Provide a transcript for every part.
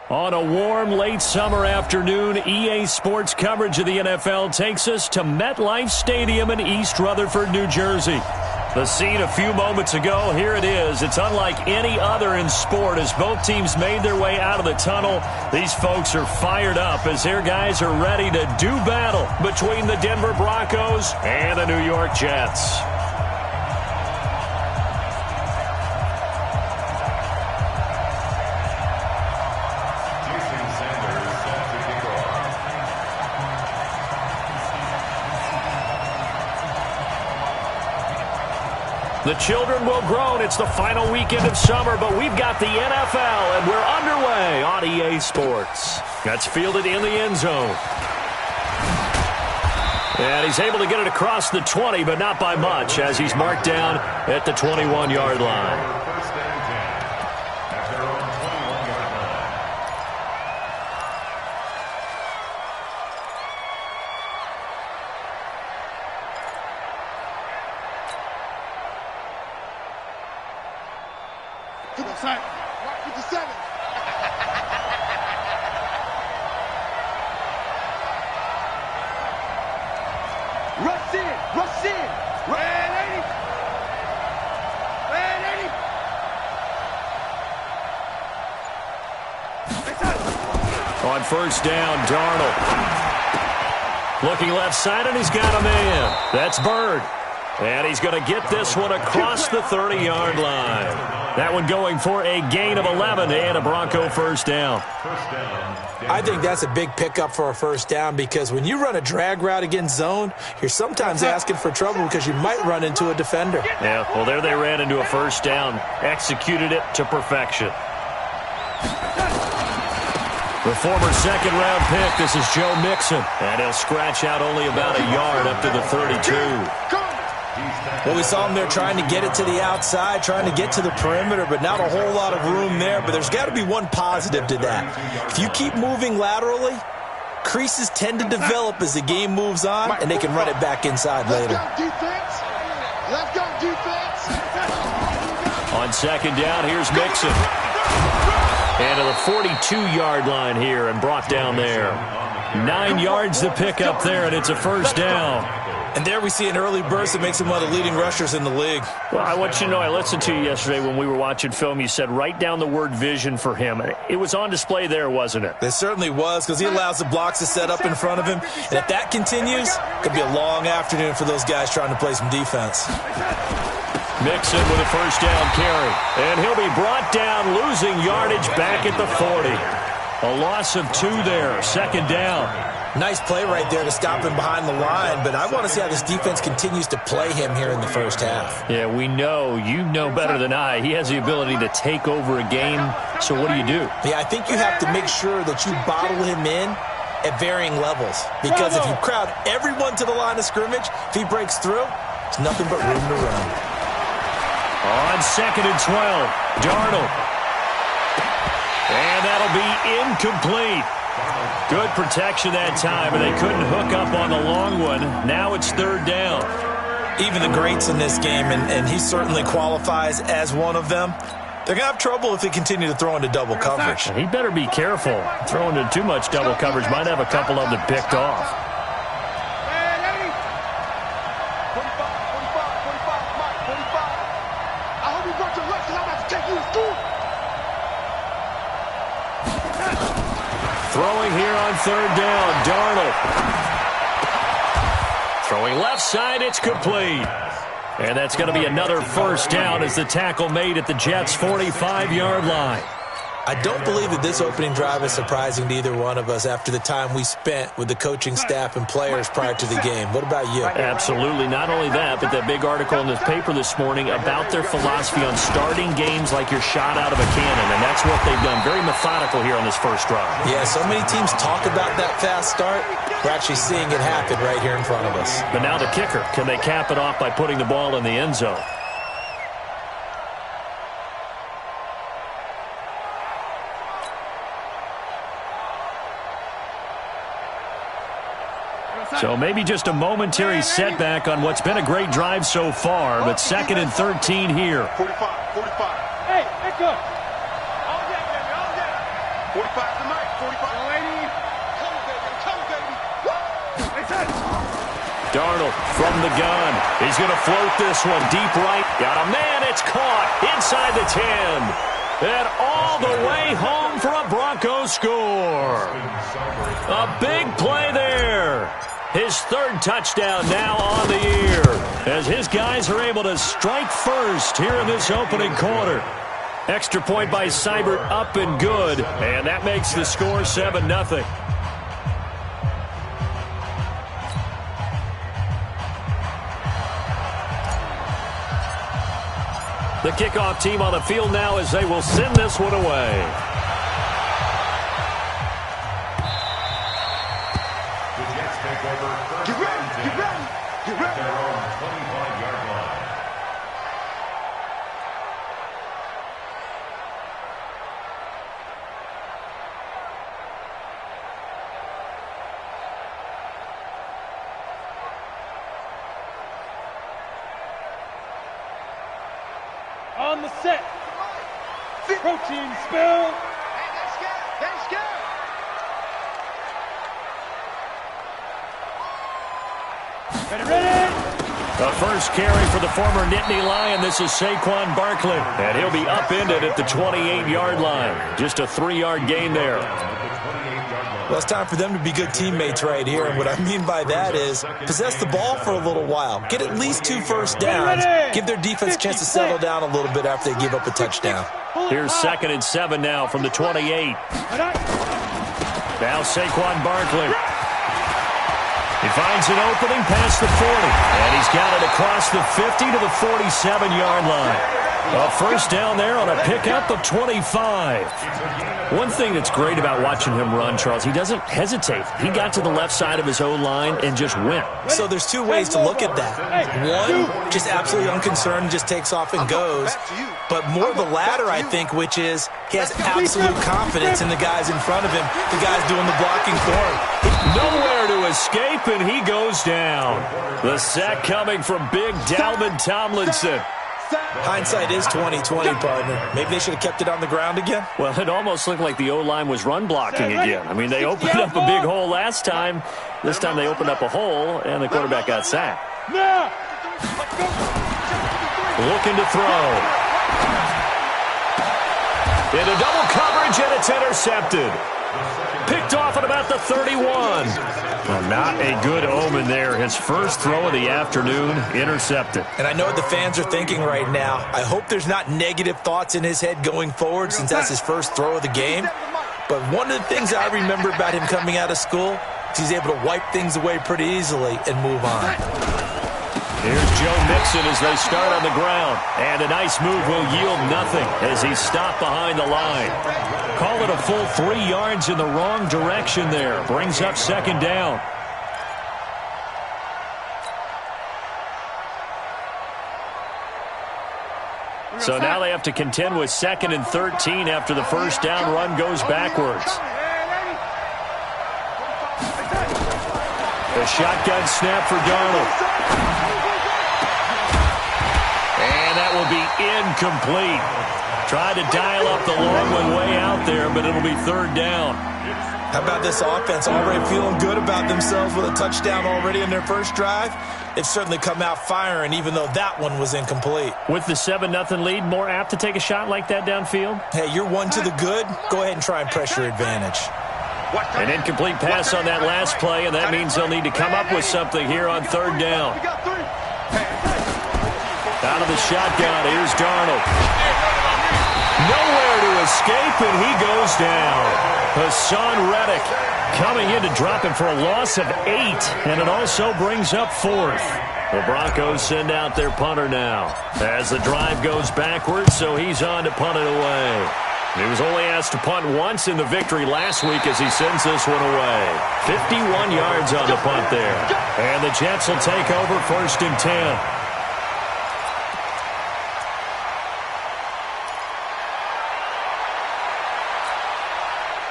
On a warm, late summer afternoon, EA Sports coverage of the NFL takes us to MetLife Stadium in East Rutherford, New Jersey. The scene a few moments ago, here it is. It's unlike any other in sport as both teams made their way out of the tunnel. These folks are fired up as their guys are ready to do battle between the Denver Broncos and the New York Jets. The children will groan. It's the final weekend of summer, but we've got the NFL, and we're underway on EA Sports. That's fielded in the end zone. And he's able to get it across the 20, but not by much, as he's marked down at the 21-yard line. On first down, Darnold. Looking left side, and he's got a man. That's Bird. And he's going to get this one across the 30-yard line. That one going for a gain of 11 and a Bronco first down. I think that's a big pickup for a first down because when you run a drag route against zone, you're sometimes asking for trouble because you might run into a defender. Yeah, well, there they ran into a first down. Executed it to perfection. The former second-round pick, this is Joe Mixon. And he'll scratch out only about a yard up to the 32. Well, we saw him there trying to get it to the outside, trying to get to the perimeter, but not a whole lot of room there. But there's got to be one positive to that. If you keep moving laterally, creases tend to develop as the game moves on, and they can run it back inside later. Let's go, defense. On second down, here's Mixon. And to the 42-yard line here and brought down there. 9 yards to pick up there, and it's a first down. And there we see an early burst that makes him one of the leading rushers in the league. Well, I want you to know, I listened to you yesterday when we were watching film. You said write down the word vision for him. It was on display there, wasn't it? It certainly was because he allows the blocks to set up in front of him. And if that continues, it could be a long afternoon for those guys trying to play some defense. Mixon with a first down carry. And he'll be brought down, losing yardage back at the 40. A loss of 2 there, second down. Nice play right there to stop him behind the line, but I want to see how this defense continues to play him here in the first half. Yeah, we know. You know better than I. He has the ability to take over a game, so what do you do? Yeah, I think you have to make sure that you bottle him in at varying levels, because if you crowd everyone to the line of scrimmage, if he breaks through, there's nothing but room to run. On second and 12, Darnold. And that'll be incomplete. Good protection that time, and they couldn't hook up on the long one. Now it's third down. Even the greats in this game, and he certainly qualifies as one of them, they're going to have trouble if they continue to throw into double coverage. He better be careful. Throwing into too much double coverage might have a couple of them picked off. Throwing here on third down, Darnold. Throwing left side, it's complete. And that's going to be another first down as the tackle made at the Jets' 45-yard line. I don't believe that this opening drive is surprising to either one of us after the time we spent with the coaching staff and players prior to the game. What about you? Absolutely. Not only that, but that big article in the paper this morning about their philosophy on starting games like you're shot out of a cannon, and that's what they've done. Very methodical here on this first drive. Yeah, so many teams talk about that fast start. We're actually seeing it happen right here in front of us. But now the kicker. Can they cap it off by putting the ball in the end zone? So maybe just a momentary setback on what's been a great drive so far, but second and 13 here. 45. Hey, good. All day, baby, all day. 45. Darnold from the gun. He's going to float this one deep right. Got a man. It's caught inside the 10. And all the way home for a Broncos score. A big play there. His third touchdown now on the year, as his guys are able to strike first here in this opening quarter. Extra point by Seibert, up and good, and that makes the score 7-0. The kickoff team on the field now as they will send this one away. Get ready, get ready, get ready. Their own 25-yard line. On the set. Protein spill. Hey, let's go, let's go. Ready. The first carry for the former Nittany Lion. This is Saquon Barkley, and he'll be upended at the 28-yard line. Just a 3-yard gain there. Well, it's time for them to be good teammates right here. And what I mean by that is possess the ball for a little while. Get at least 2 first downs. Give their defense a chance to settle down a little bit after they give up a touchdown. Here's 2nd and 7 now from the 28. Now Saquon Barkley. He finds an opening past the 40. And he's got it across the 50 to the 47-yard line. A first down there on a pickup of 25. One thing that's great about watching him run, Charles, he doesn't hesitate. He got to the left side of his O-line and just went. So there's 2 ways to look at that. One, just absolutely unconcerned, just takes off and goes. But more the latter, I think, which is he has absolute confidence in the guys in front of him, the guys doing the blocking for him. Nowhere to escape, and he goes down. The sack coming from big Dalvin Tomlinson. Hindsight is 20/20, partner. Maybe they should have kept it on the ground again. Well, it almost looked like the O-line was run blocking again. I mean, they opened up a big hole last time. This time they opened up a hole, and the quarterback got sacked. Looking to throw. Into double coverage, and it's intercepted. Picked off at about the 31. Well, not a good omen there. His first throw of the afternoon, intercepted. And I know what the fans are thinking right now. I hope there's not negative thoughts in his head going forward since that's his first throw of the game. But one of the things I remember about him coming out of school is he's able to wipe things away pretty easily and move on. Here's Joe Mixon as they start on the ground. And a nice move will yield nothing as he's stopped behind the line. Call it a full 3 yards in the wrong direction there. Brings up 2nd down. So now they have to contend with 2nd and 13 after the first down run goes backwards. The shotgun snap for Darnold. And that will be incomplete. Tried to dial up the long one way out there, but it'll be 3rd down. How about this offense? Already feeling good about themselves with a touchdown already in their first drive. They've certainly come out firing, even though that one was incomplete. With the 7-0 lead, more apt to take a shot like that downfield? Hey, you're one to the good. Go ahead and try and press your advantage. An incomplete pass on that last play, and that means they'll need to come up with something here on 3rd down. Out of the shotgun, here's Darnold. Nowhere to escape, and he goes down. Hassan Reddick coming in to drop him for a loss of 8, and it also brings up 4th. The Broncos send out their punter now as the drive goes backwards, so he's on to punt it away. He was only asked to punt once in the victory last week as he sends this one away. 51 yards on the punt there. And the Jets will take over 1st and 10.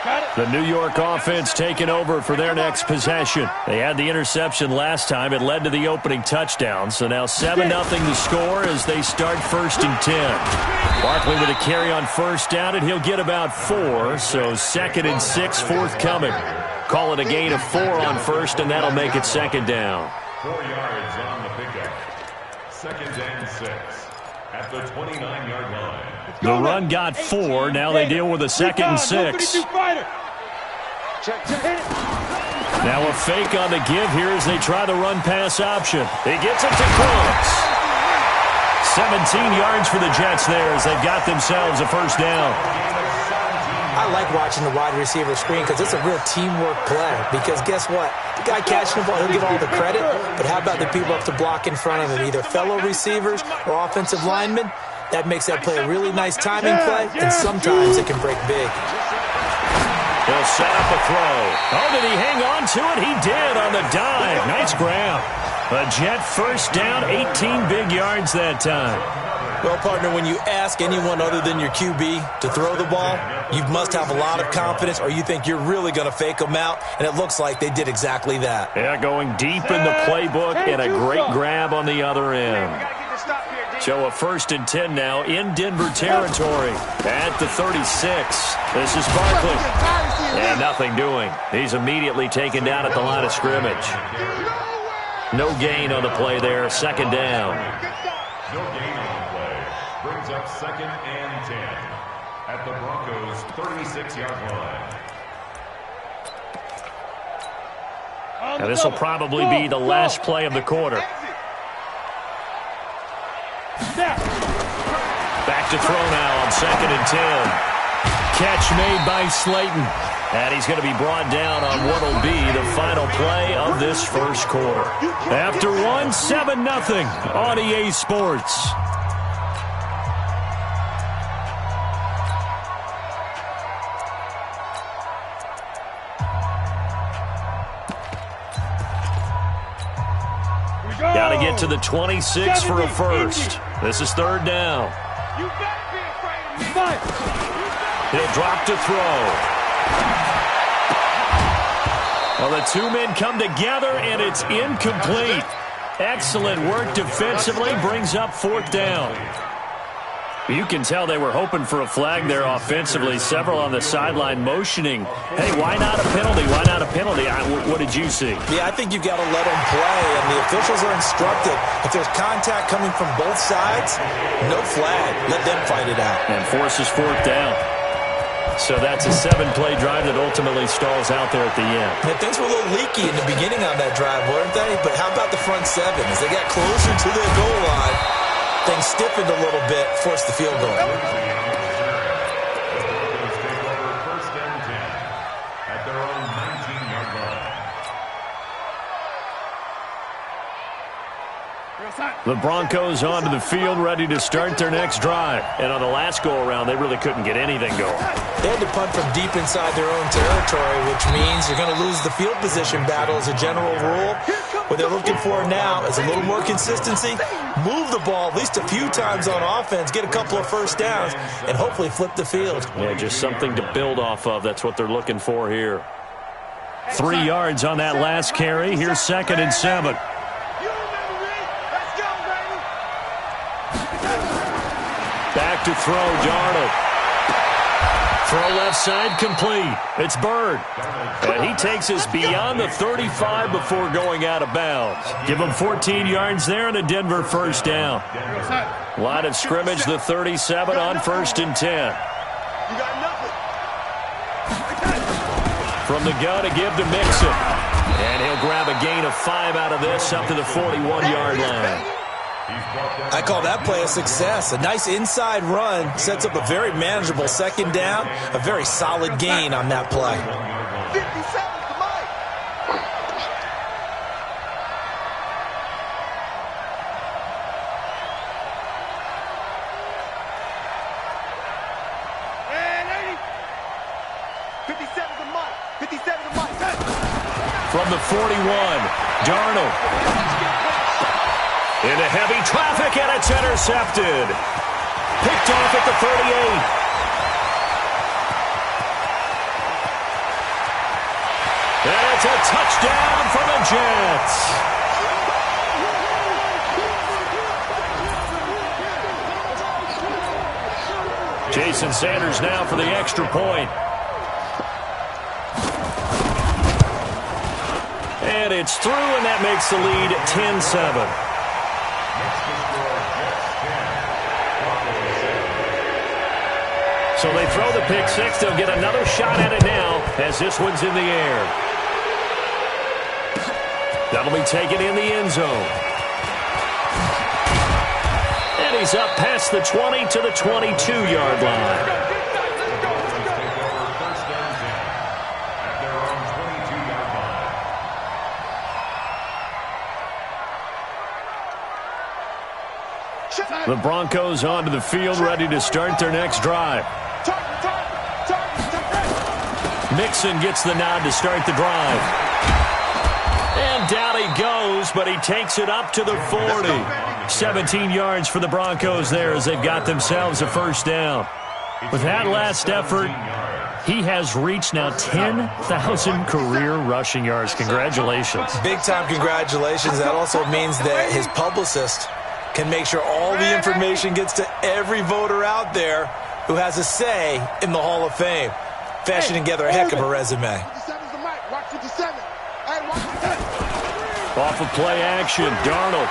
Got it. The New York offense taking over for their next possession. They had the interception last time. It led to the opening touchdown. So now 7-0 the score as they start 1st and 10. Barkley with a carry on 1st down, and he'll get about 4. So 2nd and 6 forthcoming. Call it a gain of 4 on 1st, and that'll make it 2nd down. 4 yards on the pickup. 2nd and 6 at the 29-yard line. The run got 4. Now they deal with a 2nd and 6. Now a fake on the give here as they try the run-pass option. He gets it to Close. 17 yards for the Jets there as they've got themselves a 1st down. I like watching the wide receiver screen because it's a real teamwork play. Because guess what? The guy catching the ball, he'll get all the credit. But how about the people up to block in front of him, either fellow receivers or offensive linemen? That makes that play a really nice timing play, and sometimes it can break big. He'll set up a throw. Oh, did he hang on to it? He did on the dive. Nice grab. A Jet 1st down, 18 big yards that time. Well, partner, when you ask anyone other than your QB to throw the ball, you must have a lot of confidence or you think you're really going to fake them out, and it looks like they did exactly that. Yeah, going deep in the playbook and a great grab on the other end. So a 1st and 10 now in Denver territory at the 36. This is Barkley. And nothing doing. He's immediately taken down at the line of scrimmage. No gain on the play there. 2nd down. No gain on the play. Brings up 2nd and 10 at the Broncos' 36-yard line. And this will probably be the last play of the quarter. Back to throw now on 2nd and 10. Catch made by Slayton. And he's going to be brought down on what will be the final play of this 1st quarter. After 1, 7-0 on EA Sports. Got to get to the 26 for a 1st. This is 3rd down. He'll drop to throw. Well, the 2 men come together, and it's incomplete. Excellent work defensively. Brings up 4th down. You can tell they were hoping for a flag there offensively. Several on the sideline motioning. Hey, why not a penalty? Why not a penalty? What did you see? Yeah, I think you've got to let them play, and the officials are instructed. If there's contact coming from both sides, no flag. Let them fight it out. And forces 4th down. So that's a 7-play drive that ultimately stalls out there at the end. Yeah, things were a little leaky in the beginning on that drive, weren't they? But how about the front 7? As they got closer to their goal line, things stiffened a little bit, forced the field goal. The Broncos take over 1st and 10 at their own 19-yard line. The Broncos onto the field, ready to start their next drive. And on the last go-around, they really couldn't get anything going. They had to punt from deep inside their own territory, which means you're going to lose the field position battle as a general rule. What they're looking for now is a little more consistency, move the ball at least a few times on offense, get a couple of 1st downs, and hopefully flip the field. Yeah, just something to build off of. That's what they're looking for here. 3 yards on that last carry. Here's 2nd and 7. Back to throw, Darnold. Throw left side, complete. It's Bird. And he takes us beyond the 35 before going out of bounds. Give him 14 yards there and a Denver 1st down. Line of scrimmage, the 37 on 1st and 10. From the gun to give to Mixon. And he'll grab a gain of 5 out of this up to the 41-yard line. I call that play a success. A nice inside run sets up a very manageable 2nd down. A very solid gain on that play. 57 to Mike. And 80. 57 to Mike. 57 to Mike. From the 41, Darnold. Into heavy traffic, and it's intercepted. Picked off at the And it's a touchdown for the Jets. Jason Sanders now for the extra point. And it's through, and that makes the lead 10-7. So they throw the pick six. They'll get another shot at it now as this one's in the air. That'll be taken in the end zone. And he's up past the 20 to the 22-yard line. The Broncos onto the field, ready to start their next drive. Mixon gets the nod to start the drive. And down he goes, but he takes it up to the 40. 17 yards for the Broncos there as they've got themselves a first down. With that last effort, he has reached now 10,000 career rushing yards. Congratulations. Big-time congratulations. That also means that his publicist can make sure all the information gets to every voter out there who has a say in the Hall of Fame. Fashioning together a heck of a resume. Off of play action, Darnold.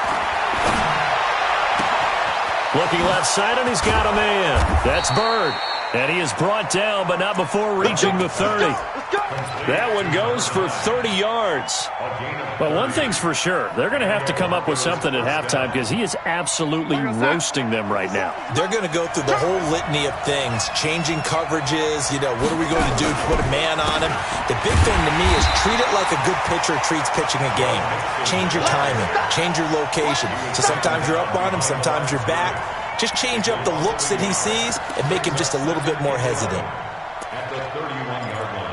Looking left side, and he's got a man. That's Bird. And he is brought down, but not before reaching the 30. That one goes for 30 yards. But one thing's for sure, they're going to have to come up with something at halftime because he is absolutely roasting them right now. They're going to go through the whole litany of things, changing coverages, what are we going to do to put a man on him? The big thing to me is treat it like a good pitcher treats pitching a game. Change your timing, change your location. So sometimes you're up on him, sometimes you're back. Just change up the looks that he sees and make him just a little bit more hesitant. At the 31-yard line.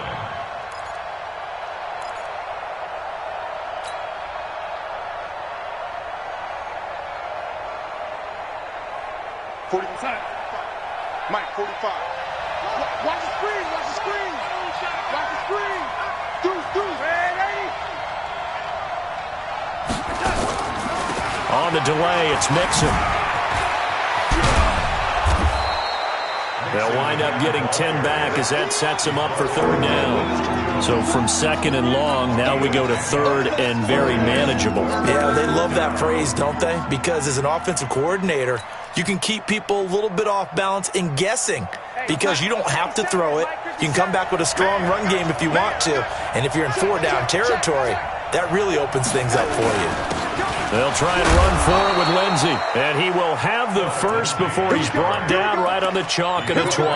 45. Mike, 45. Watch the screen, watch the screen. Watch the screen. Deuce, ready? On the delay, it's Mixon. They'll wind up getting 10 back as that sets him up for third down. So from second and long, now we go to third and very manageable. Yeah, they love that phrase, don't they? Because as an offensive coordinator, you can keep people a little bit off balance and guessing because you don't have to throw it. You can come back with a strong run game if you want to. And if you're in four-down territory, that really opens things up for you. They'll try and run forward with Lindsey. And he will have the first before he's brought down right on the chalk of the 20.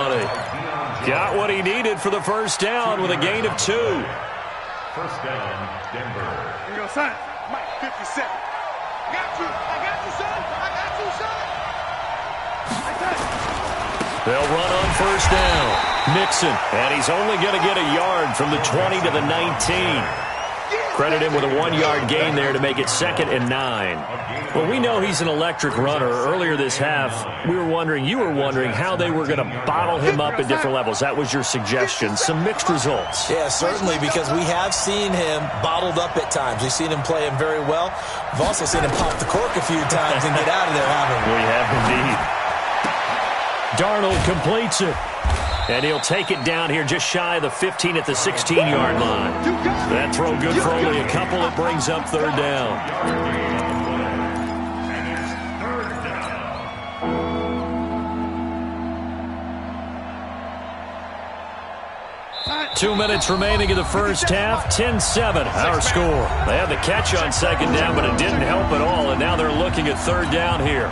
Got what he needed for the first down with a gain of 2. First down, Denver. Here you go, son. Mike, 57. I got you, son. I got you, son. They'll run on first down. Mixon. And he's only going to get a yard from the 20 to the 19. Credit him with a 1-yard gain there to make it 2nd and 9. Well, we know he's an electric runner. Earlier this half, you were wondering how they were going to bottle him up at different levels. That was your suggestion. Some mixed results. Yeah, certainly, because we have seen him bottled up at times. We've seen him play him very well. We've also seen him pop the cork a few times and get out of there, haven't we? We have indeed. Darnold completes it. And he'll take it down here just shy of the 15 at the 16-yard line. That throw good for only a couple. It brings up third down. And it's third down. 2 minutes remaining in the first half. 10-7, our score. They had the catch on second down, but it didn't help at all. And now they're looking at third down here.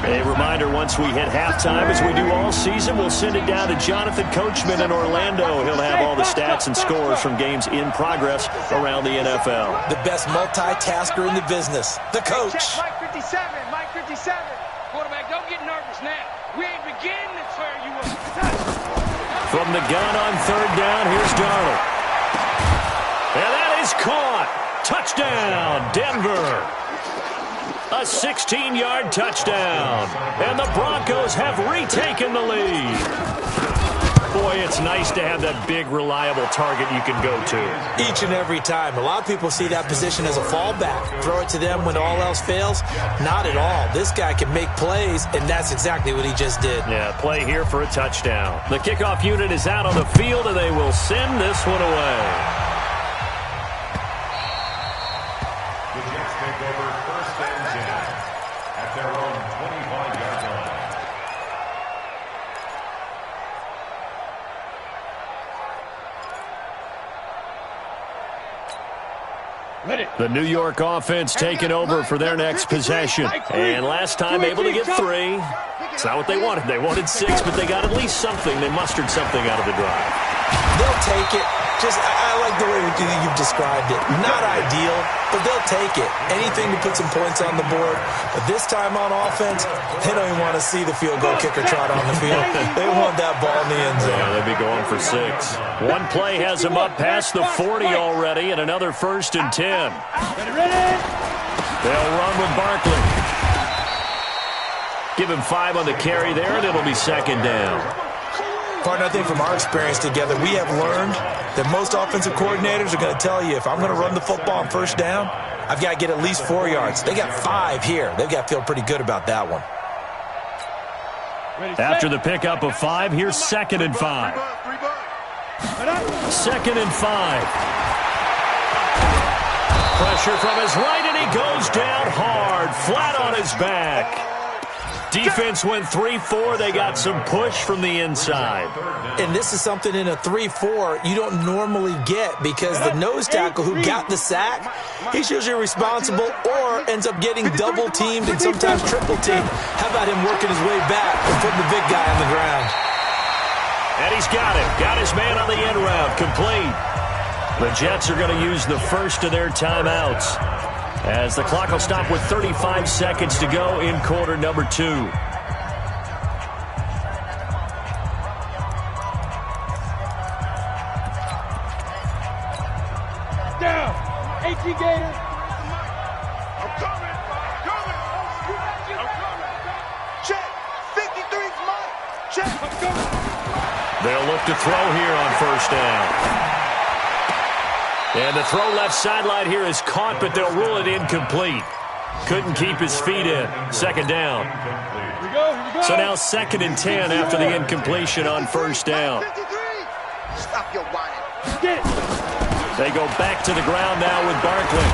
A reminder, once we hit halftime, as we do all season, we'll send it down to Jonathan Coachman in Orlando. He'll have all the stats and scores from games in progress around the NFL. The best multitasker in the business, the coach. Mike 57, Mike 57. Quarterback, don't get nervous now. We ain't beginning to tear you up. From the gun on third down, here's Darnold. And that is caught. Touchdown, Denver. A 16-yard touchdown. And the Broncos have retaken the lead. Boy, it's nice to have that big, reliable target you can go to. Each and every time. A lot of people see that position as a fallback. Throw it to them when all else fails. Not at all. This guy can make plays, and that's exactly what he just did. Yeah, play here for a touchdown. The kickoff unit is out on the field, and they will send this one away. The Jets take over 1st and 10 at their own 25-yard line. The New York offense taking over for their next possession. And last time able to get 3. It's not what they wanted. They wanted 6, but they got at least something. They mustered something out of the drive. They'll take it. I like the way you've described it. Not ideal, but they'll take it. Anything to put some points on the board. But this time on offense, they don't even want to see the field goal kicker trot on the field. They want that ball in the end zone. Yeah, they'll be going for 6. One play has them up past the 40 already, and another 1st and 10. They'll run with Barkley. Give him 5 on the carry there, and it'll be 2nd down. Partner, I think from our experience together, we have learned that most offensive coordinators are going to tell you, if I'm going to run the football on 1st down, I've got to get at least 4 yards. They got 5 here. They've got to feel pretty good about that one. After the pickup of 5, here's 2nd and 5. 2nd and 5. Pressure from his right, and he goes down hard, flat on his back. Defense went 3-4. They got some push from the inside. And this is something in a 3-4 you don't normally get, because the nose tackle who got the sack, he's usually responsible or ends up getting double-teamed and sometimes triple-teamed. How about him working his way back and putting the big guy on the ground? And he's got it. Got his man on the end route. Complete. The Jets are going to use the first of their timeouts, as the clock will stop with 35 seconds to go in quarter number 2. Down. 18 Gators. I'm coming. Check. 53's mine. Check. I'm coming. They'll look to throw here on 1st down. And the throw left sideline here is caught, but they'll rule it incomplete. Couldn't keep his feet in. 2nd down. Here we go. So now 2nd and 10 after the incompletion on 1st down. 53. Stop your whining. Get it. They go back to the ground now with Barkley.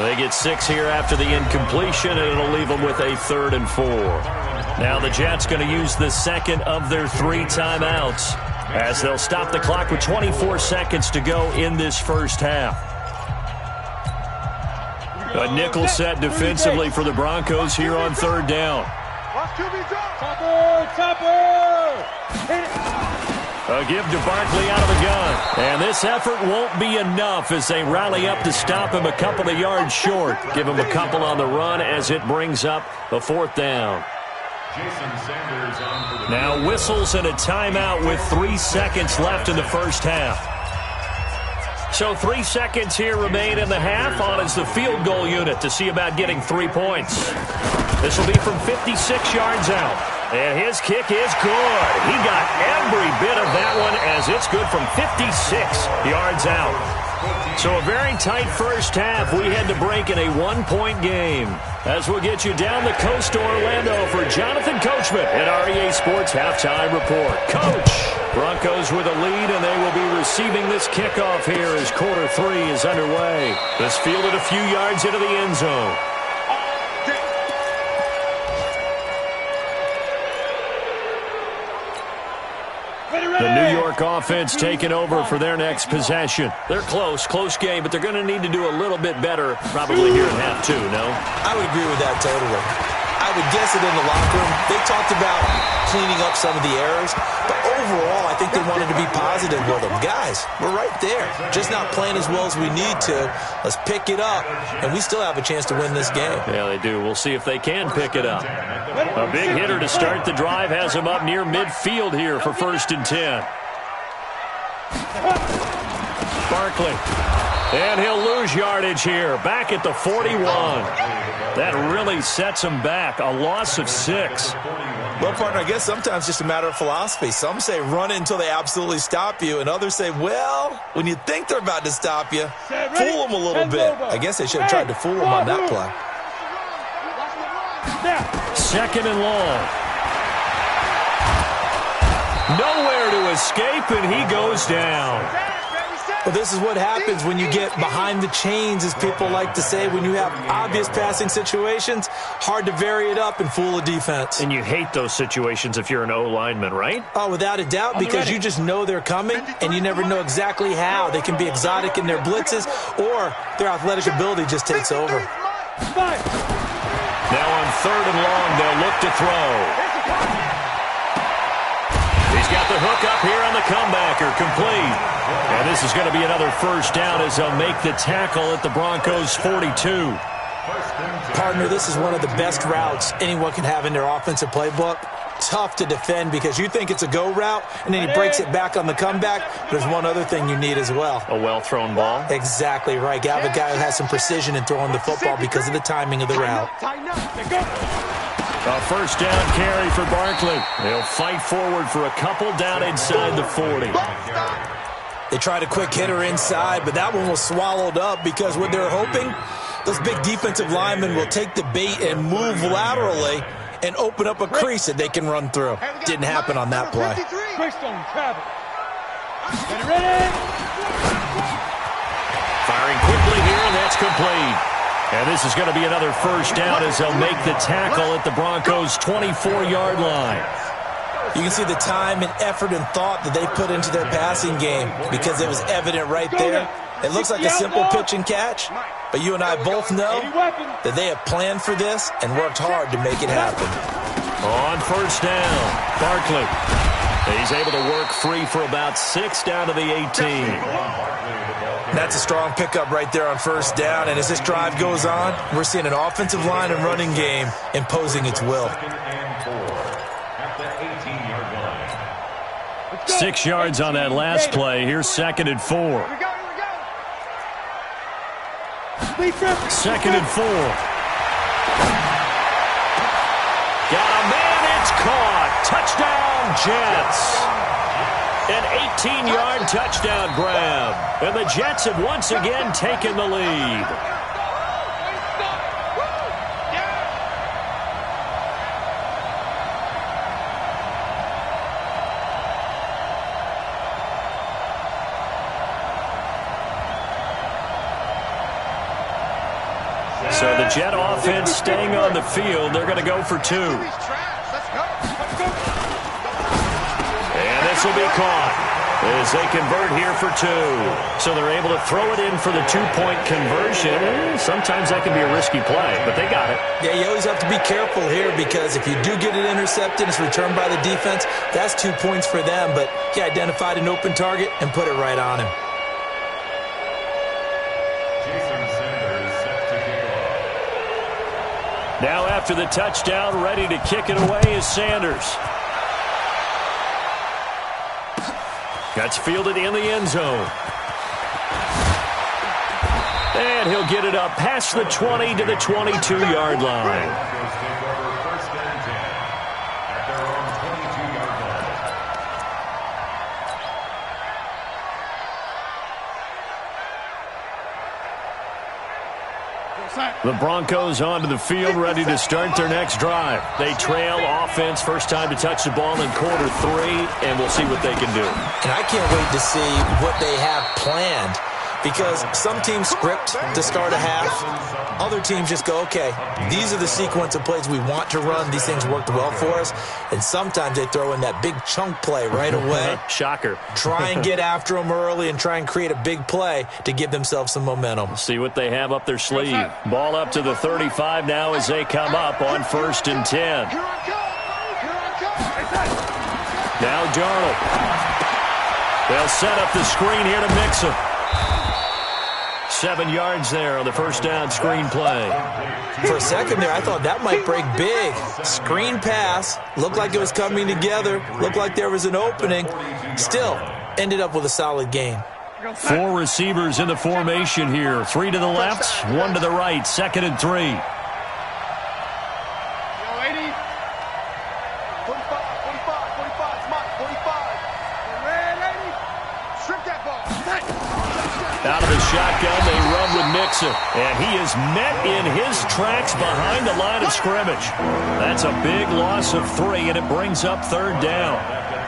They get 6 here after the incompletion, and it'll leave them with a 3rd and 4. Now the Jets going to use the 2nd of their 3 timeouts, as they'll stop the clock with 24 seconds to go in this first half. A nickel set defensively for the Broncos here on 3rd down. Watch QB drop. Topper. Hit it. A give to Barkley out of the gun. And this effort won't be enough as they rally up to stop him a couple of yards short. Give him a couple on the run as it brings up the 4th down. Now whistles and a timeout with 3 seconds left in the first half. So 3 seconds here remain in the half. On is the field goal unit to see about getting 3 points. This will be from 56 yards out. And his kick is good. He got every bit of that one, as it's good from 56 yards out. So a very tight first half. We had to break in a 1-point game. As we'll get you down the coast to Orlando for Jonathan Coachman at our EA Sports Halftime Report. Coach, Broncos with a lead, and they will be receiving this kickoff here as quarter 3 is underway. This fielded a few yards into the end zone. The New York offense taking over for their next possession. They're close game, but they're going to need to do a little bit better probably here in half 2, no? I would agree with that totally. I would guess it in the locker room. They talked about cleaning up some of the errors, but overall, I think they wanted to be positive with them. Guys, we're right there. Just not playing as well as we need to. Let's pick it up, and we still have a chance to win this game. Yeah, they do. We'll see if they can pick it up. A big hitter to start the drive has him up near midfield here for 1st and 10. Barkley And he'll lose yardage here, back at the 41. That really sets him back, a loss of 6. Well, partner, I guess sometimes just a matter of philosophy. Some say run it until they absolutely stop you, and others say, well, when you think they're about to stop you, fool them a little bit. I guess they should have tried to fool them on that play. Second and long. Nowhere to escape, and he goes down. Well, this is what happens when you get behind the chains, as people like to say. When you have obvious passing situations, hard to vary it up and fool a defense. And you hate those situations if you're an O-lineman, right? Oh, without a doubt, because you just know they're coming, and you never know exactly how. They can be exotic in their blitzes, or their athletic ability just takes over. Now on third and long, they'll look to throw. He's got the hook up here on the comebacker, complete. And this is going to be another first down as they'll make the tackle at the Broncos' 42. Partner, this is one of the best routes anyone can have in their offensive playbook. Tough to defend because you think it's a go route, and then he breaks it back on the comeback. There's one other thing you need as well. A well-thrown ball? Exactly right. You have a guy who has some precision in throwing the football because of the timing of the route. A first down carry for Barkley. They'll fight forward for a couple down inside the 40. They tried a quick hitter inside, but that one was swallowed up because what they're hoping, those big defensive linemen will take the bait and move laterally and open up a crease that they can run through. Didn't happen on that play. Firing quickly here, and that's complete. And this is going to be another first down as they'll make the tackle at the Broncos' 24-yard line. You can see the time and effort and thought that they put into their passing game because it was evident right there. It looks like a simple pitch and catch, but you and I both know that they have planned for this and worked hard to make it happen. On first down, Barkley. He's able to work free for about 6 down to the 18. That's a strong pickup right there on first down, and as this drive goes on, we're seeing an offensive line and running game imposing its will. 6 yards on that last play. Here's second and 4. Second and 4. Got a man, it's caught. Touchdown, Jets. An 18-yard touchdown grab. And the Jets have once again taken the lead. So the Jet offense staying on the field. They're going to go for 2. And this will be caught as they convert here for 2. So they're able to throw it in for the 2-point conversion. Sometimes that can be a risky play, but they got it. Yeah, you always have to be careful here because if you do get it intercepted, it's returned by the defense. That's 2 points for them, but he identified an open target and put it right on him. Now after the touchdown, ready to kick it away is Sanders. That's fielded in the end zone. And he'll get it up past the 20 to the 22-yard line. The Broncos onto the field, ready to start their next drive. They trail offense, first time to touch the ball in quarter 3, and we'll see what they can do. And I can't wait to see what they have planned because some teams script to start a half. Other teams just go, okay, these are the sequence of plays we want to run. These things worked well for us. And sometimes they throw in that big chunk play right away. Shocker. Try and get after them early and try and create a big play to give themselves some momentum. See what they have up their sleeve. Ball up to the 35 now as they come up on 1st and 10. Now Darnold. They'll set up the screen here to mix him. 7 yards there on the first down screen play. For a second there, I thought that might break big. Screen pass. Looked like it was coming together. Looked like there was an opening. Still, ended up with a solid gain. Four receivers in the formation here. 3 to the left, 1 to the right. 2nd and 3. 45, 45, smart, 45. Red 80. Strip that ball. Out of the shotgun, they run with Mixon. And he is met in his tracks behind the line of scrimmage. That's a big loss of 3, and it brings up 3rd down.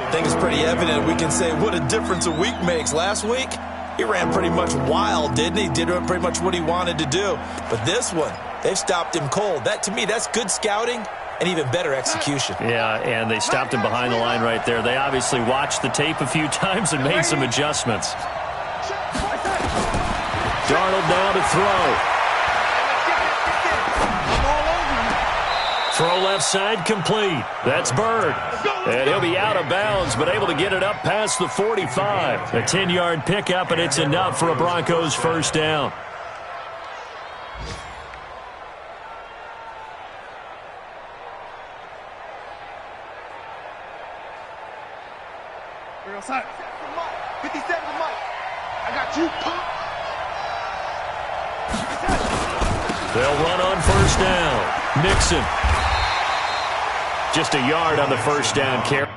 I think it's pretty evident we can say what a difference a week makes. Last week, he ran pretty much wild, didn't he? Did pretty much what he wanted to do. But this one, they've stopped him cold. That, to me, that's good scouting and even better execution. Yeah, and they stopped him behind the line right there. They obviously watched the tape a few times and made some adjustments. Darnold now to throw. Throw left side complete. That's Bird. And he'll be out of bounds, but able to get it up past the 45. A 10-yard pickup, and it's enough for a Broncos 1st down. We're outside. 57 to Mike. I got you, punk. They'll run on 1st down. Mixon. Just a yard on the 1st down carry.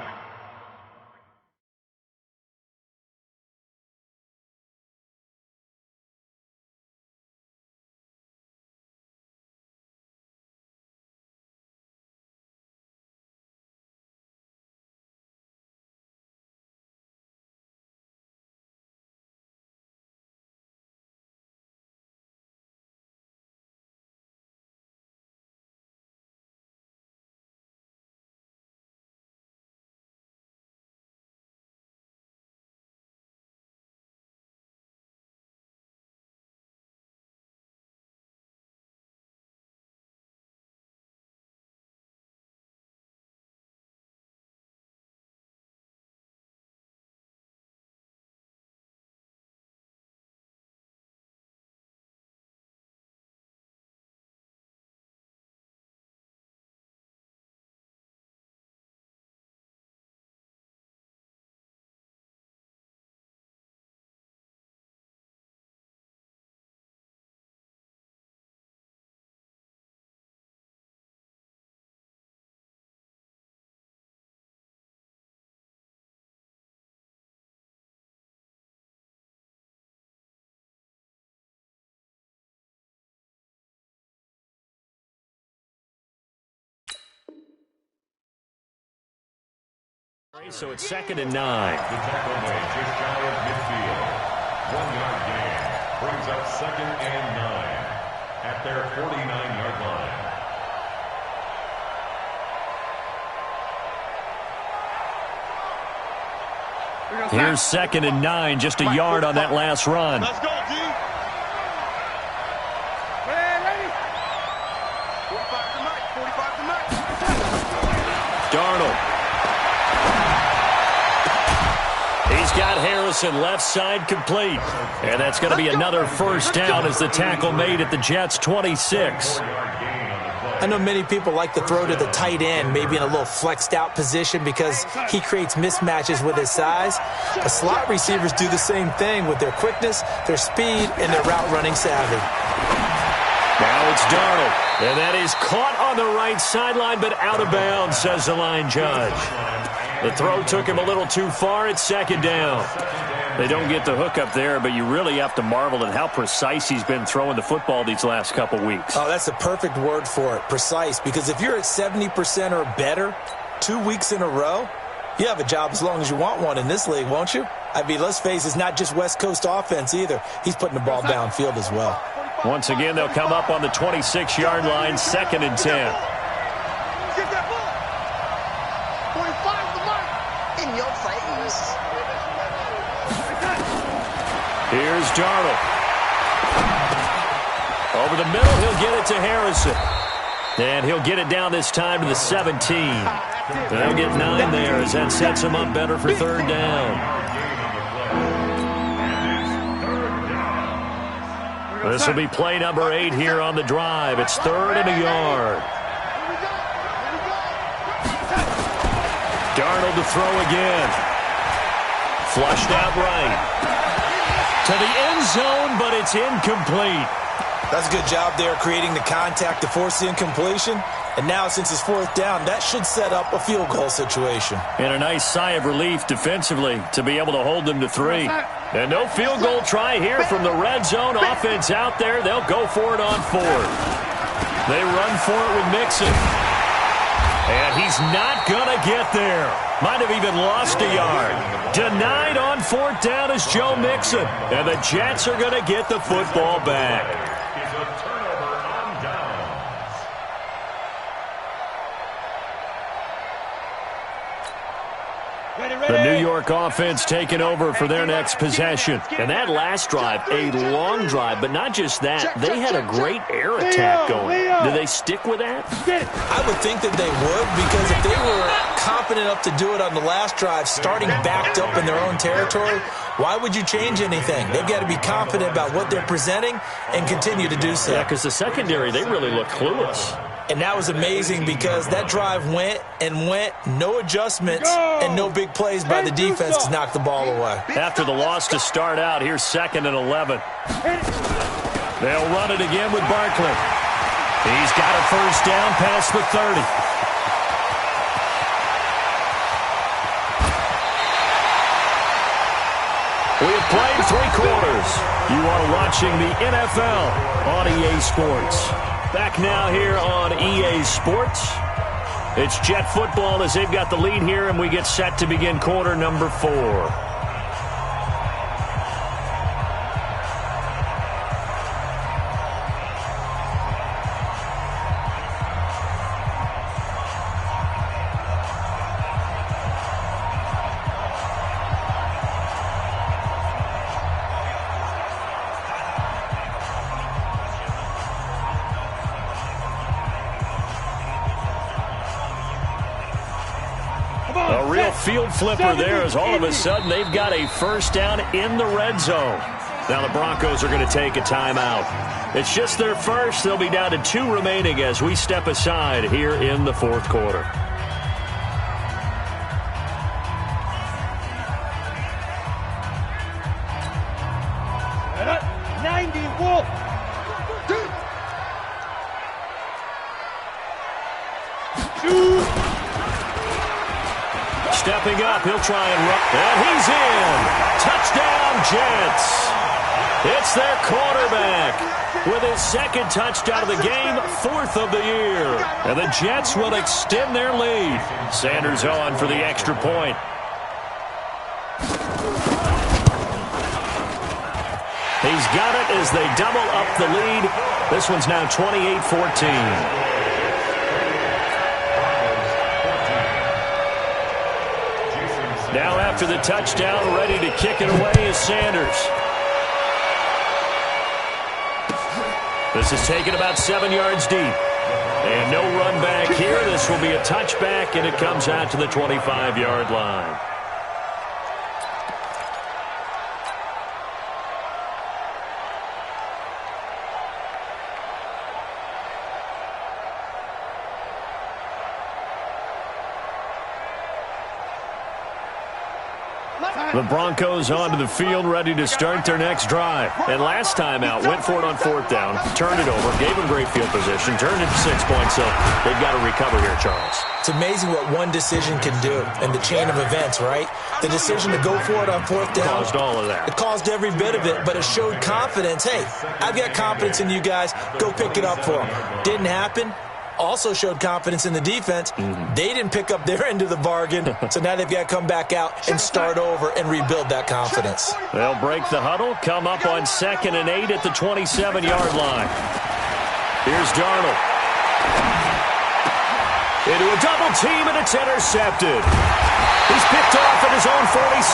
So it's 2nd and 9. The tackle made just shy of midfield. 1-yard gain brings up 2nd and 9 at their 49-yard line. Here's 2nd and 9, just a yard on that last run. Let's go, D. Ready? 45 to Mike. 45 to Mike. Darnold. He's got Harrison left side complete. And that's going to be another 1st down as the tackle made at the Jets' 26. I know many people like to throw to the tight end, maybe in a little flexed out position because he creates mismatches with his size. But slot receivers do the same thing with their quickness, their speed, and their route running savvy. Now it's Darnold. And that is caught on the right sideline, but out of bounds, says the line judge. The throw took him a little too far. It's 2nd down. They don't get the hook up there, but you really have to marvel at how precise he's been throwing the football these last couple weeks. Oh, that's a perfect word for it, precise, because if you're at 70% or better 2 weeks in a row, you have a job as long as you want one in this league, won't you? I mean, let's face it, it's not just West Coast offense either. He's putting the ball downfield as well. Once again, they'll come up on the 26-yard line, 2nd and 10. Get that ball. 45 to Mike. In your face. Here's Darnold. Over the middle, he'll get it to Harrison. And he'll get it down this time to the 17. They'll get 9 there as that sets him up better for 3rd down. This will be play number 8 here on the drive. It's 3rd and a yard. Darnold to throw again. Flushed out right. to the end zone, but it's incomplete. That's a good job there creating the contact to force the incompletion. And now, since it's fourth down, that should set up a field goal situation. And a nice sigh of relief defensively to be able to hold them to 3. And no field goal try here from the red zone. Offense out there. They'll go for it on 4th. They run for it with Mixon. And he's not going to get there. Might have even lost a yard. Denied on 4th down is Joe Mixon. And the Jets are going to get the football back. The New York offense taking over for their next possession. And that last drive, a long drive, but not just that. They had a great air attack going. Do they stick with that? I would think that they would, because if they were confident enough to do it on the last drive, starting backed up in their own territory, why would you change anything? They've got to be confident about what they're presenting and continue to do so. Yeah, because the secondary, they really look clueless. And that was amazing because that drive went and went, no adjustments and no big plays by the defense to knock the ball away. After the loss to start out, here's 2nd and 11. They'll run it again with Barkley. He's got a first down past the 30. We have played 3 quarters. You are watching the NFL on EA Sports. Back now here on EA Sports. It's Jet football as they've got the lead here, and we get set to begin quarter number 4. A real field flipper there as all of a sudden they've got a first down in the red zone. Now the Broncos are going to take a timeout. It's just their first. They'll be down to 2 remaining as we step aside here in the 4th quarter. Stepping up, he'll try and run. And he's in. Touchdown, Jets. It's their quarterback with his 2nd touchdown of the game, 4th of the year. And the Jets will extend their lead. Sanders on for the extra point. He's got it as they double up the lead. This one's now 28-14. Now after the touchdown, ready to kick it away is Sanders. This is taken about 7 yards deep. And no run back here. This will be a touchback, and it comes out to the 25-yard line. The Broncos onto the field, ready to start their next drive. And last time out, went for it on 4th down, turned it over, gave them great field position, turned it to 6 points, so they've got to recover here, Charles. It's amazing what one decision can do in the chain of events, right? The decision to go for it on 4th down. Caused all of that. It caused every bit of it, but it showed confidence. Hey, I've got confidence in you guys. Go pick it up for them. Didn't happen. Also showed confidence in the defense. They didn't pick up their end of the bargain, so now they've got to come back out and start over and rebuild that confidence. They'll break the huddle, come up on 2nd and 8 at the 27-yard line. Here's Darnold. Into a double team, and it's intercepted. He's picked off at his own 46.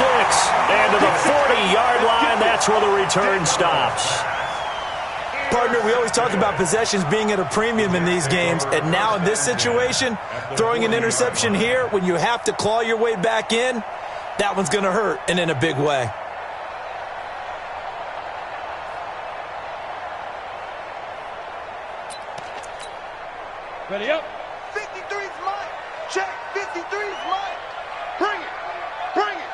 And to the 40-yard line, that's where the return stops. Partner, we always talk about possessions being at a premium in these games, and now in this situation, throwing an interception here when you have to claw your way back in, that one's going to hurt, and in a big way. Ready up. 53's mine. Check. 53's mine. Bring it. Bring it.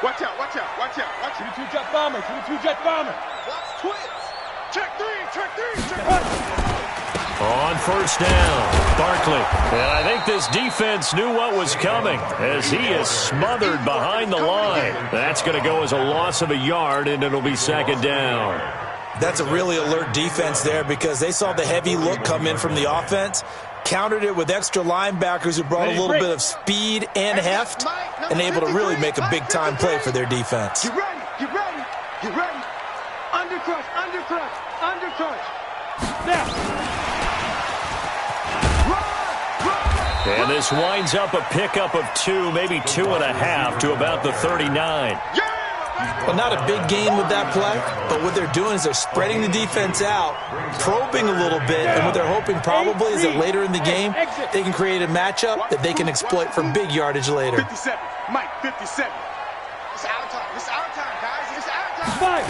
Watch out, watch out, watch out, watch out. 2-2 jet bomber, 2-2 jet bomber. Watch twins. Check three, check three, check three. On first down, Barkley. And I think this defense knew what was coming as he is smothered behind the line. That's going to go as a loss of a yard, and it'll be second down. That's a really alert defense there because they saw the heavy look come in from the offense, countered it with extra linebackers who brought a little bit of speed and heft, and able to really make a big-time play for their defense. Get ready, get ready, get ready. Undercrush, undercrush, undercrush. Now. And this winds up a pickup of 2, maybe 2.5 to about the 39. Well, not a big gain with that play, but what they're doing is they're spreading the defense out, probing a little bit, and what they're hoping probably is that later in the game, they can create a matchup that they can exploit for big yardage later. 57, Mike, 57. It's our time, it's our time, guys, it's our time.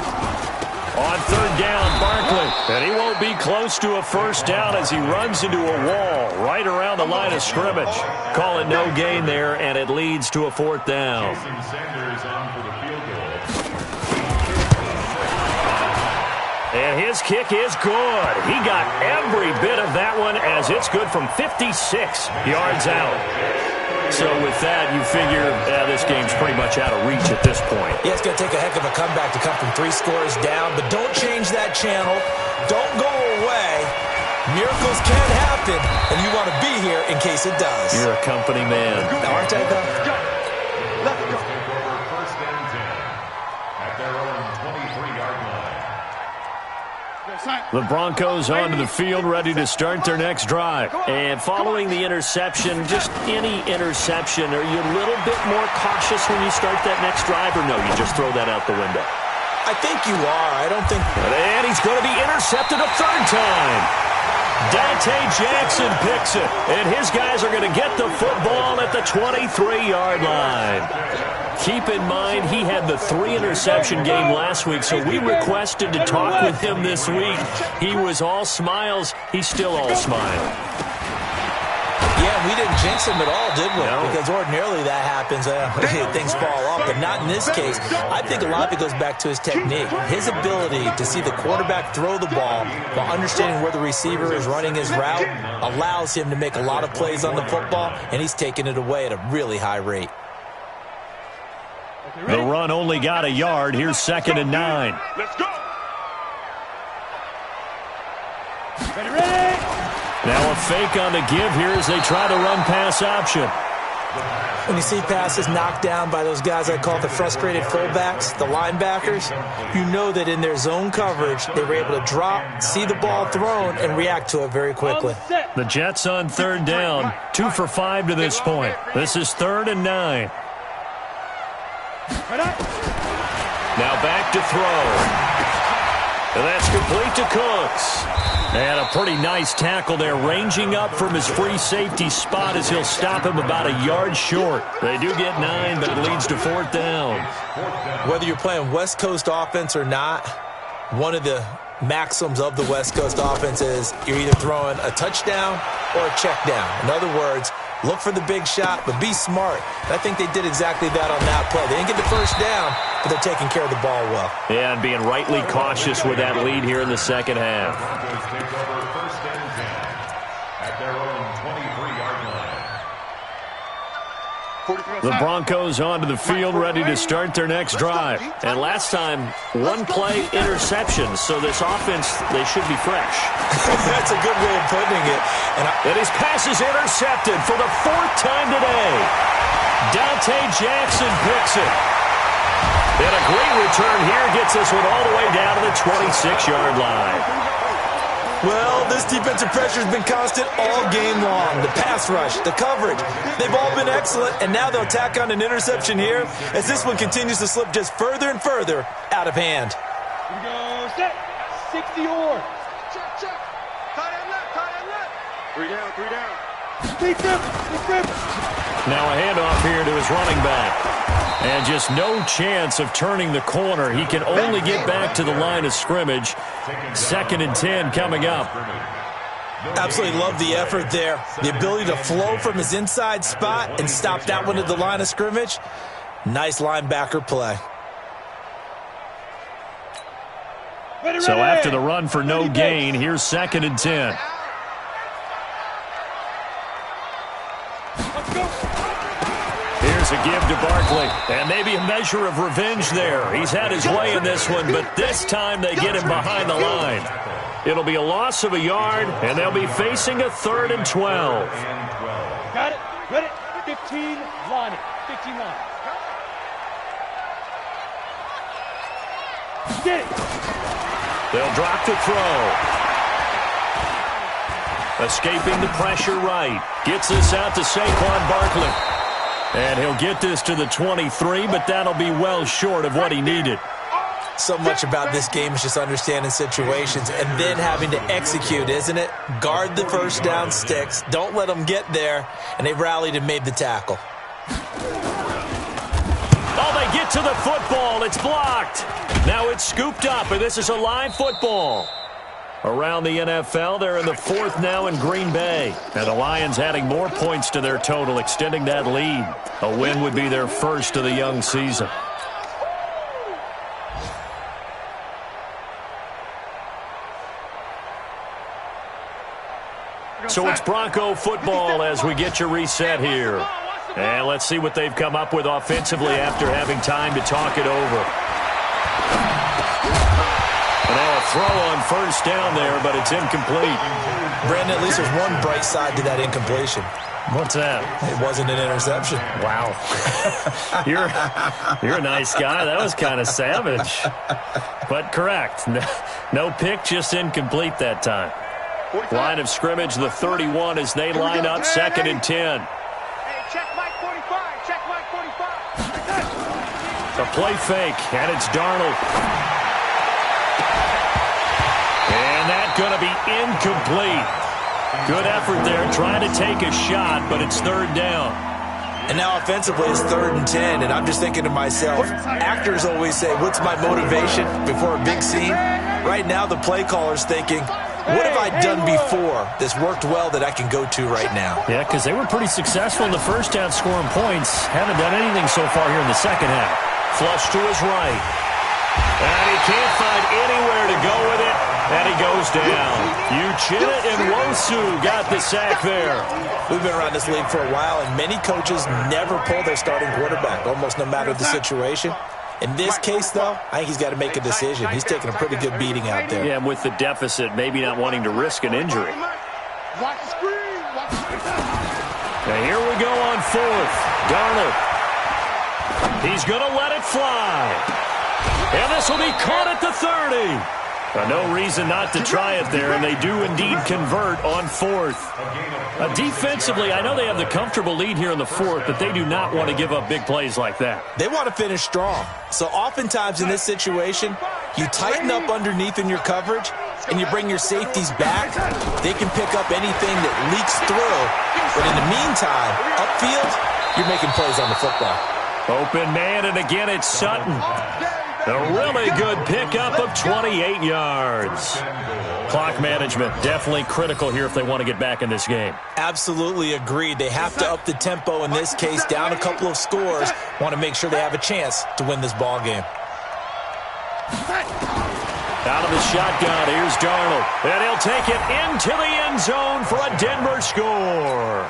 On third down, Barkley, and he won't be close to a first down as he runs into a wall right around the line of scrimmage. Call it no gain there, and it leads to a fourth down. And his kick is good. He got every bit of that one as it's good from 56 yards out. So with that, you figure this game's pretty much out of reach at this point. Yeah, it's going to take a heck of a comeback to come from 3 scores down, but don't change that channel. Don't go away. Miracles can happen, and you want to be here in case it does. You're a company man. Aren't I, though? Let's go. First and 10 at their own 23-yard line. The Broncos onto the field, ready to start their next drive. And following the interception, just any interception, are you a little bit more cautious when you start that next drive, or no, you just throw that out the window? I think you are. I don't think... And he's going to be intercepted a third time. Dante Jackson picks it, and his guys are going to get the football at the 23-yard line. Keep in mind, he had the 3-interception game last week, so we requested to talk with him this week. He was all smiles. He's still all smile. Yeah, we didn't jinx him at all, did we? No. Because ordinarily that happens. Things fall off, but not in this case. I think a lot of it goes back to his technique. His ability to see the quarterback throw the ball while understanding where the receiver is running his route allows him to make a lot of plays on the football, and he's taking it away at a really high rate. The run only got a yard. Here's 2nd and 9. Let's go. Ready, ready. Now a fake on the give here as they try to run pass option. When you see passes knocked down by those guys I call the frustrated fullbacks, the linebackers, you know that in their zone coverage, they were able to drop, see the ball thrown, and react to it very quickly. The Jets on third down, 2 for 5 to this point. This is 3rd and 9. Now back to throw. And that's complete to Cooks. And a pretty nice tackle there, ranging up from his free safety spot as he'll stop him about a yard short. They do get 9, but it leads to 4th down. Whether you're playing West Coast offense or not, one of the maxims of the West Coast offense is you're either throwing a touchdown or a check down. In other words, look for the big shot, but be smart. And I think they did exactly that on that play. They didn't get the first down, but they're taking care of the ball well. Yeah, and being rightly cautious with that lead here in the second half. Take over 1st and 10 at their own 23-yard line. The Broncos onto the field, ready to start their next drive. And last time, 1-play interception, so this offense, they should be fresh. That's a good way of putting it. And his pass is intercepted for the 4th time today. Dante Jackson picks it. And a great return here gets this one all the way down to the 26-yard line. Well, this defensive pressure has been constant all game long. The pass rush, the coverage, they've all been excellent, and now they'll tack on an interception here as this one continues to slip just further and further out of hand. Here we go, set, 60 or. Check, check. Tight end left, tight end left. 3 down, 3 down. Big rip, big rip. Now a handoff here to his running back. And just no chance of turning the corner. He can only get back to the line of scrimmage. 2nd and 10 coming up. Absolutely love the effort there. The ability to flow from his inside spot and stop that one at the line of scrimmage. Nice linebacker play. So after the run for no gain, here's 2nd and 10. Here's a give to Barkley. And maybe a measure of revenge there. He's had his way in this one, but this time they get him behind the line. It'll be a loss of a yard, and they'll be facing a 3rd and 12. Got it. Ready. 15 line it. 15 line. Get it. They'll drop to throw. Escaping the pressure right. Gets this out to Saquon Barkley. And he'll get this to the 23, but that'll be well short of what he needed. So much about this game is just understanding situations and then having to execute, isn't it? Guard the first down sticks. Don't let them get there. And they rallied and made the tackle. Oh, they get to the football. It's blocked. Now it's scooped up, and this is a live football. Around the NFL, they're in the 4th now in Green Bay. And the Lions adding more points to their total, extending that lead. A win would be their first of the young season. So it's Bronco football as we get you reset here. And let's see what they've come up with offensively after having time to talk it over. And now a throw on first down there, but it's incomplete. Brandon, at least there's one bright side to that incompletion. What's that? It wasn't an interception. Wow. You're a nice guy. That was kind of savage. But correct. No pick, just incomplete that time. Line of scrimmage, the 31 as they line up 2nd and 10. Hey, check Mike 45. Check Mike 45. A play fake, and it's Darnold. And that's going to be incomplete. Good effort there, trying to take a shot, but it's 3rd down. And now offensively it's 3rd and 10, and I'm just thinking to myself, actors always say, what's my motivation before a big scene? Right now the play caller's thinking, what have I done before that's worked well that I can go to right now? Yeah, because they were pretty successful in the first half scoring points. Haven't done anything so far here in the second half. Flush to his right. And he can't find anywhere to go with it. And he goes down. Uchenna and Nwosu got the sack there. We've been around this league for a while, and many coaches never pull their starting quarterback, almost no matter the situation. In this case, though, I think he's got to make a decision. He's taking a pretty good beating out there. Yeah, and with the deficit, maybe not wanting to risk an injury. Watch the screen. Watch the screen. Now here we go on 4th. Darnold. He's going to let it fly. And this will be caught at the 30. No reason not to try it there, and they do indeed convert on 4th. Defensively, I know they have the comfortable lead here in the 4th, but they do not want to give up big plays like that. They want to finish strong. So oftentimes in this situation, you tighten up underneath in your coverage, and you bring your safeties back. They can pick up anything that leaks through. But in the meantime, upfield, you're making plays on the football. Open man, and again it's Sutton. A really good pickup of 28 yards. Clock management definitely critical here if they want to get back in this game. Absolutely agreed. They have to up the tempo in this case, down a couple of scores. Want to make sure they have a chance to win this ball game. Out of the shotgun, here's Darnold. And he'll take it into the end zone for a Denver score.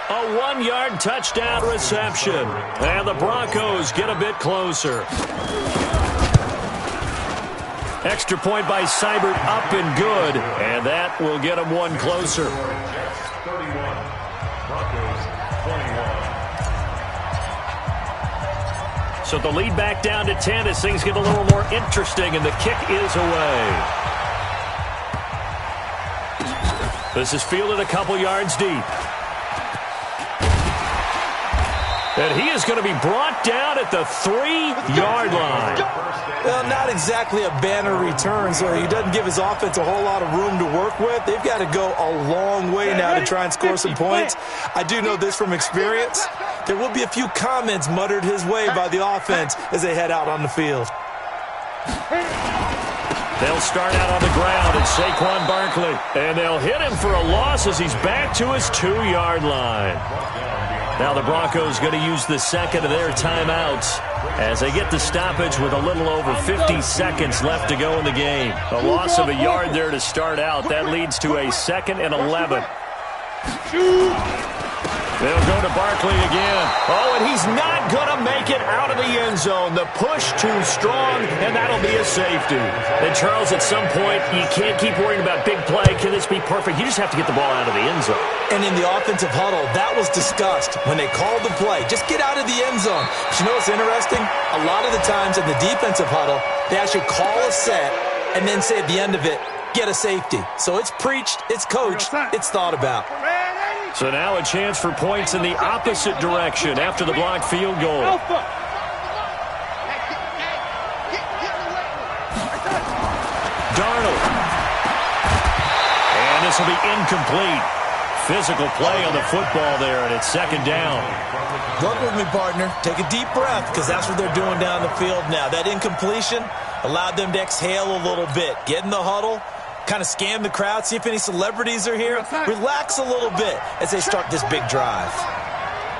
A 1-yard touchdown reception. And the Broncos get a bit closer. Extra point by Seibert, up and good. And that will get them one closer. Jets 31, Broncos 21. So the lead back down to 10 as things get a little more interesting, and the kick is away. This is fielded a couple yards deep. And he is going to be brought down at the 3-yard line. Well, not exactly a banner return, so he doesn't give his offense a whole lot of room to work with. They've got to go a long way now to try and score some points. I do know this from experience. There will be a few comments muttered his way by the offense as they head out on the field. They'll start out on the ground at Saquon Barkley, and they'll hit him for a loss as he's back to his 2-yard line. Now the Broncos going to use the second of their timeouts as they get the stoppage with a little over 50 seconds left to go in the game. A loss of a yard there to start out. That leads to a 2nd and 11. They'll go to Barkley again. Oh, and he's not going to make it out of the end zone. The push too strong, and that'll be a safety. And, Charles, at some point, you can't keep worrying about big play. Can this be perfect? You just have to get the ball out of the end zone. And in the offensive huddle, that was discussed when they called the play. Just get out of the end zone. But you know what's interesting? A lot of the times in the defensive huddle, they actually call a set and then say at the end of it, get a safety. So it's preached, it's coached, it's thought about. So now a chance for points in the opposite direction after the blocked field goal. Darnold. And this will be incomplete. Physical play on the football there, and it's 2nd down. Look with me, partner. Take a deep breath, because that's what they're doing down the field now. That incompletion allowed them to exhale a little bit. Get in the huddle. Kind of scan the crowd, see if any celebrities are here. Relax a little bit as they start this big drive.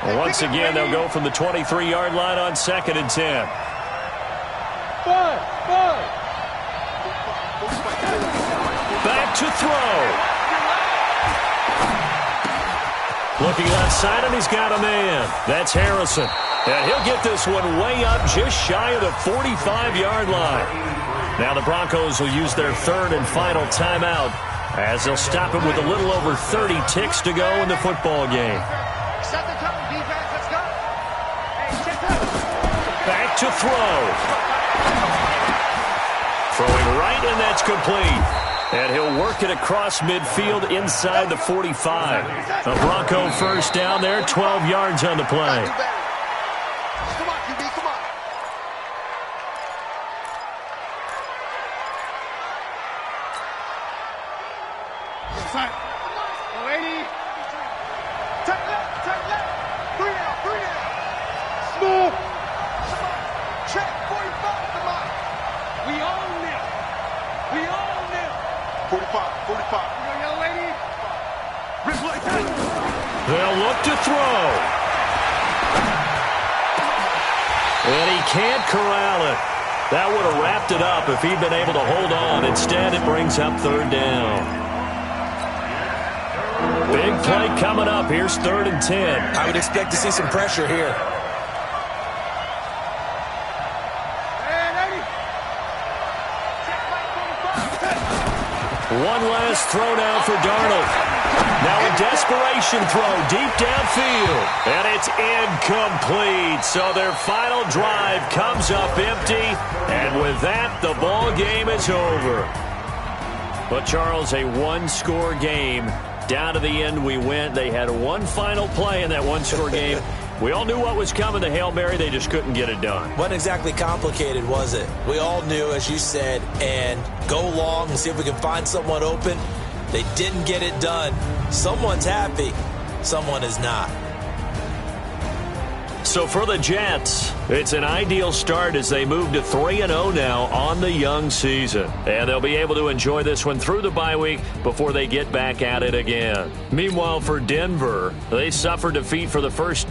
Well, once again, they'll go from the 23-yard line on 2nd and 10. Back to throw. Looking outside, and he's got a man. That's Harrison. And he'll get this one way up just shy of the 45-yard line. Now the Broncos will use their 3rd and final timeout as they'll stop him with a little over 30 ticks to go in the football game. Set the tone, defense. Let's go. Hey, set up. Back to throw. Throwing right, and that's complete. And he'll work it across midfield inside the 45. A Bronco first down there, 12 yards on the play. Come on, QB, come on. Side. 180. Take left. 3 down. Smooth. Check 45. Come on. We own them. 45. Young lady. They'll look to throw. And he can't corral it. That would have wrapped it up if he'd been able to hold on. Instead, it brings up 3rd down. Big play coming up. Here's 3rd and 10. I would expect to see some pressure here. One last throw now for Darnold. Now a desperation throw deep downfield. And it's incomplete. So their final drive comes up empty. And with that, the ball game is over. But, Charles, a one-score game. Down to the end we went. They had one final play in that one-score game. We all knew what was coming, the Hail Mary. They just couldn't get it done. Wasn't exactly complicated, was it? We all knew, as you said, and go long and see if we can find someone open. They didn't get it done. Someone's happy. Someone is not. So for the Jets, it's an ideal start as they move to 3-0 now on the young season. And they'll be able to enjoy this one through the bye week before they get back at it again. Meanwhile, for Denver, they suffered defeat for the first